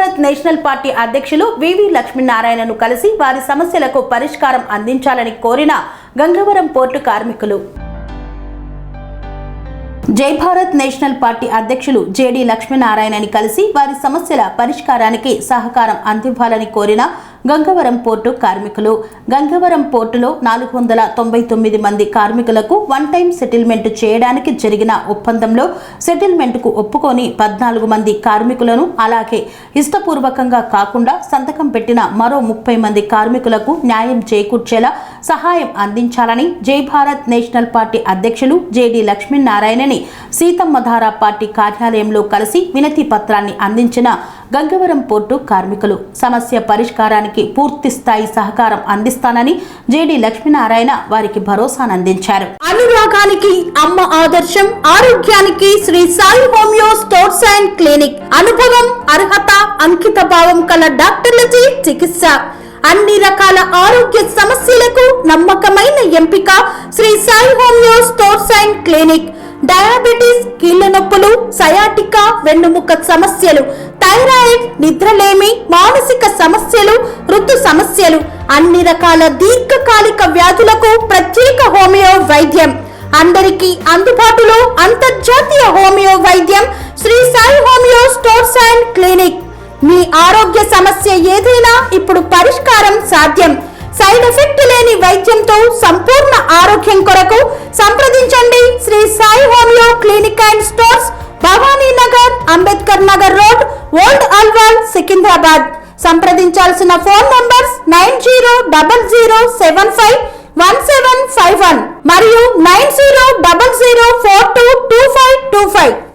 Bharat national party అధ్యక్షులు వివి లక్ష్మీనారాయణను కలిసి వారి సమస్యలకు పరిష్కారం అందించాలని కోరిన గంగవరం పోర్టు కార్మికులు. జై భారత్ నేషనల్ పార్టీ అధ్యక్షులు జేడి లక్ష్మీనారాయణని కలిసి వారి సమస్యల పరిష్కారానికి సహకారం అందివ్వాలని కోరిన గంగవరం పోర్టు కార్మికులు. గంగవరం పోర్టులో 499 మంది కార్మికులకు వన్ టైం సెటిల్మెంట్ చేయడానికి జరిగిన ఒప్పందంలో సెటిల్మెంట్కు ఒప్పుకొని 14 మంది కార్మికులను, అలాగే ఇష్టపూర్వకంగా కాకుండా సంతకం పెట్టిన మరో 30 మంది కార్మికులకు న్యాయం చేకూర్చేలా సహాయం అందించాలని జై భారత్ నేషనల్ పార్టీ అధ్యక్షులు జేడి లక్ష్మీనారాయణని సీతమ్మధార పార్టీ కార్యాలయంలో కలిసి వినతి పత్రాన్ని అందించిన గంగవరం పోర్టు కార్మికులు సమస్య పరిష్కారానికి పూర్తి స్థాయి సహకారం అందిస్తానని జేడి లక్ష్మీనారాయణ వారికి భరోసానందించారు. అనురాగానికి అమ్మ ఆదర్శం, ఆరోగ్యానికి Shri Sai homeo stores and clinic. అనుభవం, అర్హత, అంకిత భావం కల డాక్టర్లచే చికిత్స. అన్ని రకాల ఆరోగ్య సమస్యలకు నమ్మకమైన ఎంపిక Shri Sai homeo stores and clinic. Diabetes, కీళ్ల నొప్పులు, సయాటికా, వెన్నుముక్క సమస్యలు, థైరాయిడ్, నిద్రలేమి, మానసిక సమస్యలు, ఋతు సమస్యలు, అన్ని రకాల దీర్ఘకాలిక వ్యాధులకు ప్రత్యేక హోమియో వైద్యం. అందరికీ అందుబాటులో అంతర్జాతీయ హోమియో వైద్యం Shri Sai homeo stores and clinic. మీ ఆరోగ్య సమస్య ఏదైనా ఇప్పుడు పరిష్కారం సాధ్యం. సైడ్ ఎఫెక్ట్ లేని వైద్యంతో సంపూర్ణ ఆరోగ్యం కొరకు సంప్రదించండి Shri Sai homeo clinic and stores, Bhavani Nagar, Ambedkar Nagar road, old Alwal, Secunderabad. సంప్రదించాల్సిన ఫోన్ నంబర్స్ 9000751751 మరియు 9000422525.